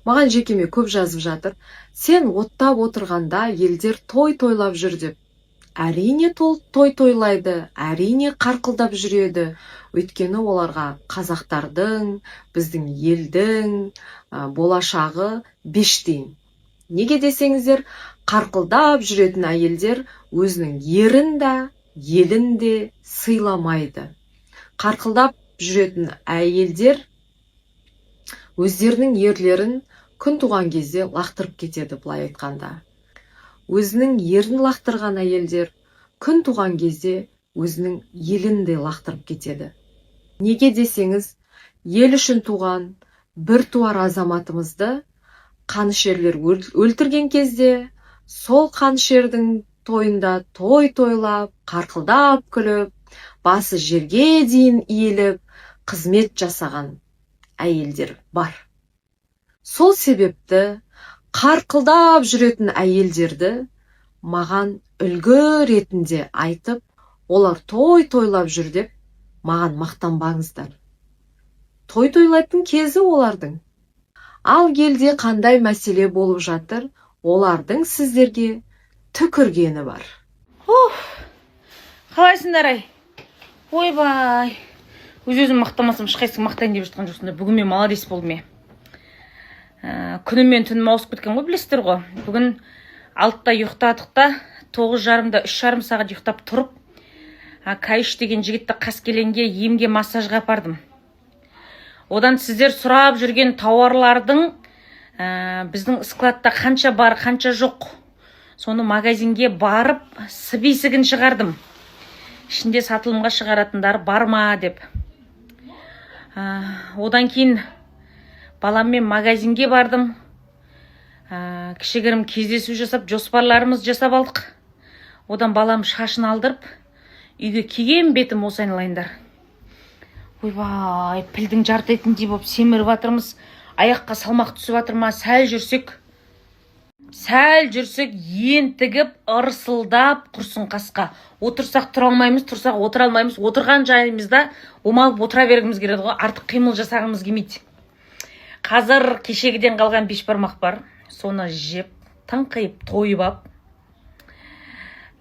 Маған жекеме көп жазып жатыр. Сен оттап отырғанда елдер той тойлап жүр деп. Әрине той тойлайды, әрине қарқылдап жүреді. Өйткені оларға қазақтардың, біздің елдің болашағы бештейін. Неге десеңіздер, қарқылдап жүретін әйелдер өзінің ерін де, елін де сыйламайды. Қарқылдап жүретін әйелдер өздерінің ерлерін күн туған кезде лақтырып кетеді, былай айтқанда. Өзінің ерін лақтырған әйелдер күн туған кезде өзінің елін де лақтырып кетеді. Неге десеңіз, ел үшін туған бір туар азаматымызды қанішерлер өлтірген кезде, сол қанішердің тойында той тойлап, қарқылдап күліп, басы жерге дейін иіліп, қызмет жасаған әйелдер бар. Сол себепті қарқылдап жүретін әйелдерді маған үлгі ретінде айтып, олар той тойлап жүр деп, маған мақтанбаңыздар. Той тойлайтын кезі олардың. Ал елде қандай мәселе болып жатыр, олардың сіздерге түкіргені бар. Қалайсыңдар ай? Ойбай. Өз-өзім мақтамасам, ешқайсың мақтайын деп жатқан жоқсыңдар. Бүгін мен молодец болдым. Күнім мен түнім ауысып кеткен ғой, білесіздер ғой. Бүгін 6-та ұйықтадық та, 9:30-да 3,5 сағат ұйықтап тұрып, Кайыш деген жігітті қаскеленге емге массажға апардым. Одан сіздер сұрап жүрген тауарлардың біздің складта қанша бар, қанша жоқ. Соны магазинге барып, списогін шығардым. Ішінде сатылымға шығаратындар бар ма деп. Одан кейін баламмен магазинге бардым. Кішігірім кездесу жасап, жоспарларымыз жасап алдық. Одан балам шашын алдырып, үйге келген бетім осы айналайындар. Ойбай, пілдің жартайтындей болып семіріп жатырмыз. Аяққа салмақ түсіп жатыр ма? Сәл жүрсек, ентігіп, ырсылдап құрсын қасқа. Отырсақ тұра алмаймыз, тұрсақ отыра алмаймыз. Отырған жайымызда омалып отыра бергіміз келеді ғой. Артық қимыл жасағымыз келмейді. Қазір кешегіден қалған бешбармақ бар. Соны жеп, тыңқиып, тойып ап,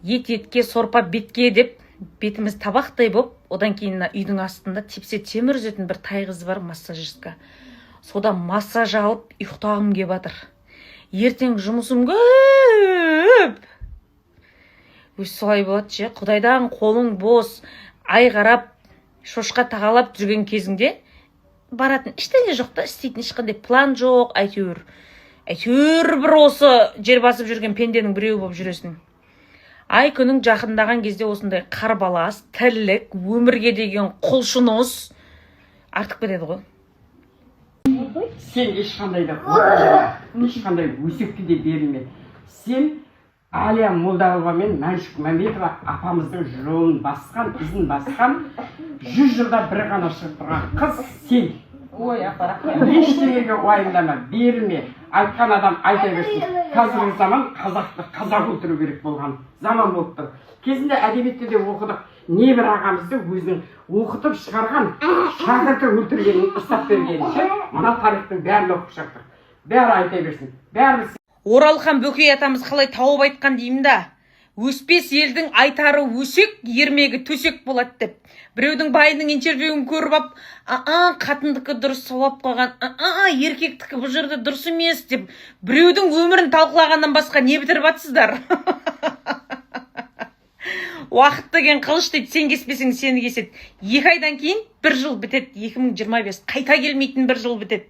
етке, сорпа бетке деп, бетіміз табақтай боп, одан кейін үйдің астында тепсе темір үзетін бір тай қыз бар, массажистка. Содан массаж алып, ұйықтағым келіп жатыр. Ертең жұмысым көп. Өз солай болады ше, Құдайдан қолың бос, ай қарап, шошқа тағалап жүрген кезіңде баратын ештеңе жоқ та, істейтін ешқандай план жоқ, әйтеуір бір осы жер басып жүрген пенденің біреуі болып жүресің. Ай күнің жақындаған кезде осындай қарбалас, тірлік, өмірге деген құлшыныс артып кетеді ғой. Сен ешқандай өсекті де берілме. Сен Алия Молдағұлова мен Мәншүк Мәметова апамыздың жолын басқан, ізін басқан, 100 жылда бір ғана шығып тұрған қыз сен. Ой, ақпарат. Ештеңеге уайымдама, берілме. Айтқан адам айта берсін. Қазіргі заман қазақты қазақ өлтіру керек болған заман болып тұр. Кезінде әдебиетте де оқыдық. Небір ағамызды өзінің оқытып шығарған шәкірті өлтіргенін ұстап бергенінше, мына тарихтың бәрін оқып шықтық. Бәрі айта берсін. Бәрі. Оралхан Бөкей атамыз қалай тауып айтқан деймін да. Өспес елдің айтары өсек, ермегі төсек болады деп. Біреудің байының интервьюін көріп ап, қатындікі дұрыс сауап қойған, еркектікі бұл жерде дұрыс емес деп. Біреудің өмірін талқылағаннан басқа не бітіріп атсыздар? Уақыт деген қылыш дейді, сен кеспесең сені кеседі. 2 айдан кейін 1 жыл бітеді, 2025. Қайта келмейтін 1 жыл бітеді.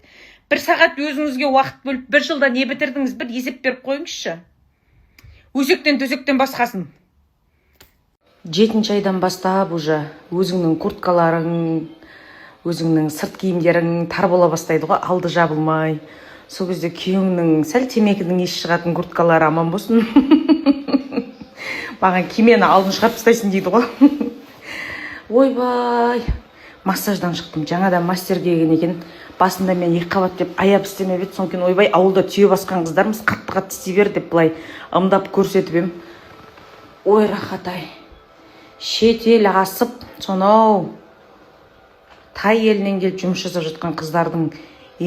1 сағат өзіңізге уақыт бөліп, 1 жылда не бітірдіңіз, бір есеп беріп қойыңызшы. Өсектен төсектен басқасын. 7 айдан бастап уже өзіңнің курткаларың, өзіңнің сырт киімдерің тар бола бастайды ғой, алды жабылмай. Сол кезде күйеуіңнің сәл темекінің иісі шығатын курткалары аман болсын. Маған кимені алдын шығарып тастайсың дейді ғой. Ойбай, массаждан шықтым. Жаңадан мастер келген екен. Басында мен 2 қабат деп аяп істемеп еді. Соң кейін ойбай, ауылда түйе басқан қыздарымыз қатты істей бер деп былай ымдап көрсетіп ем. Ой, рахат-ай. Шетел асып, сонау тай елінен келіп жұмыс жасап жатқан қыздардың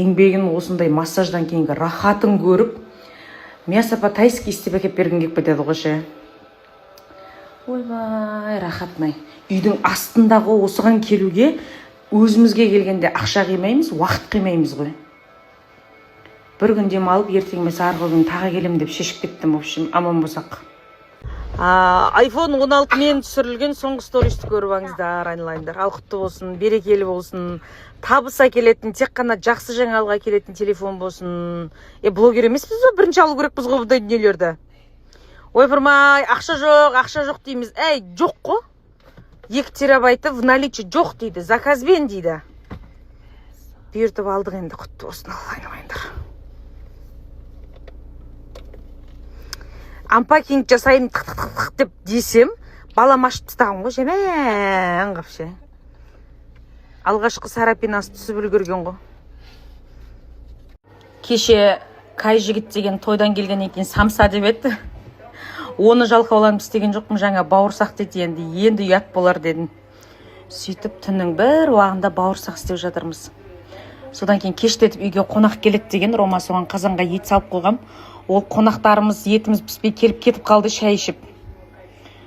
еңбегін осындай массаждан кейінгі рахатын көріп, мясо по-тайски істеп әкеп берген келіп кетеді ғой ше. Ойбай, рахатнай. Үйдің астындағы осыған келуге өзімізге келгенде ақша қимаймыз, уақыт қимаймыз ғой. Бір күн демалып, ертең емес арғы күн тағы келем деп шешіп кеттім, в общем, аман болсақ. iPhone 16 мен түсірілген соңғы стористі көріп аңыздар, айналайындар. Ал құтты болсын, берекелі болсын, табыс әкелетін, тек қана жақсы жаңалығы әкелетін телефон болсын. Блогер емеспіз бе? Бірінші алу керекпіз ғой бұндай дүниелерді. Ойпырмай, ақша жоқ дейміз. Жоқ қой. 2 терабайты в наличии жоқ дейді, заказбен дейді. Бұйыртып алдық енді, құтты болсын, айналайындар. Ампакинг жасайын тық деп десем, балам ашып тастаған ғой, жемәң қапшы. Алғашқы сарапинасы түсіп үлгерген ғой. Кеше Кай жігіт деген тойдан келгеннен кейін самса деп еді. Оны жалқауланып істеген жоқпын, жаңа бауырсақ деді, енді ұят болар дедім. Сөйтіп түннің бір уағында бауырсақ істеп жатырмыз. Содан кейін кештетіп үйге қонақ келеді деген Рома соған қазанға ет салып қойғам. Ол қонақтарымыз етіміз піспей келіп кетіп қалды шай ішіп.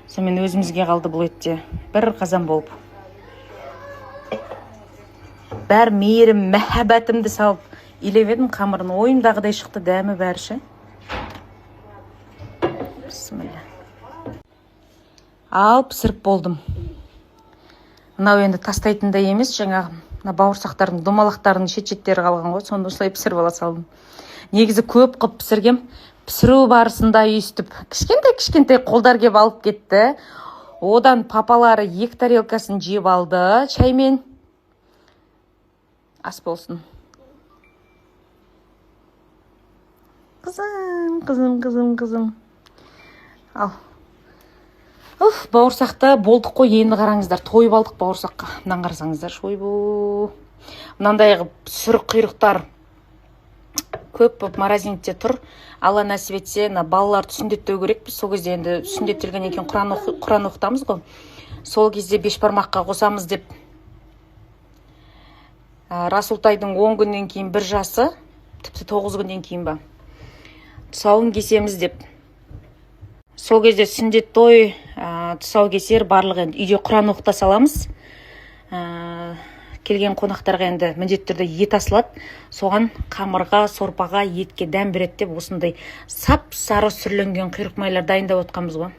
Сонымен өзімізге қалды бұл етте. Бір қазан болып. Бәр мейірім, мәхәббәтімді салып илеп едім қамырын. Ойымдағыдай шықты, дәмі бәрі ше. Бісміллә. Ал пісіріп болдым. Мынау енді тастайтындай емес, жаңағы бауырсақтардың, домалақтардың шет-шеттері қалған ғой, сонда осылай пісіріп ала салдым. Негізі көп қып пісіргем, пісіру барысында үйістіп, кішкентай қолдар кеп алып кетті. Одан папалары 2 тарелкасын жеп алды, чаймен. Ас болсын. Қызым. Ал. Бауырсақты болдық қой, енді қараңыздар, тойып алдық бауырсаққа. Мынан қарасаңыздар, шойбу. Мынандай сүрік құйрықтар көп морозилькте тұр. Алла нәсіп етсе, балаларды сүндеттеу керекпіз. Сол кезде енді сүндеттелген екен Құран оқытамыз ғой. Сол кезде 5 бармаққа қосамыз деп. Расултайдың 10 күннен кейін 1 жасы, тіпті 9 күннен кейін ба. Тұсауын кесеміз деп. Сол кезде сүндет той, тұсау кесер, барлығы енді үйде Құран оқыта саламыз. Келген қонақтарға енді міндетті түрде ет асылады. Соған қамырға, сорпаға, етке дәм береді деп осындай сап-сары сүрленген құйрық майлар дайындап отқанбыз ғой.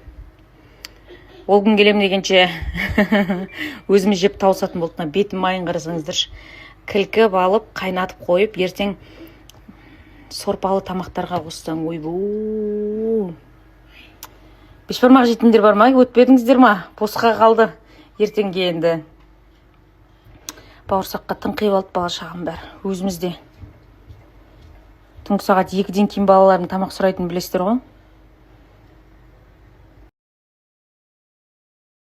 Ол күн келем дегенше өзіміз жеп тауысатын болды. Бетім майын қарасаңыздаршы. Кілкіп алып, қайнатып қойып, ертең сорпалы тамақтарға қоссаң, ойбу. 5 бармақ жейтіндер бар ма? Өтпедіңіздер ма? Босқа қалды. Ертеңге енді бауырсаққа тыңқиып алды бала шағам бәрі. Өзімізде. Түнгі сағат 2-ден кейін балалардың тамақ сұрайтынын білесіздер ғой.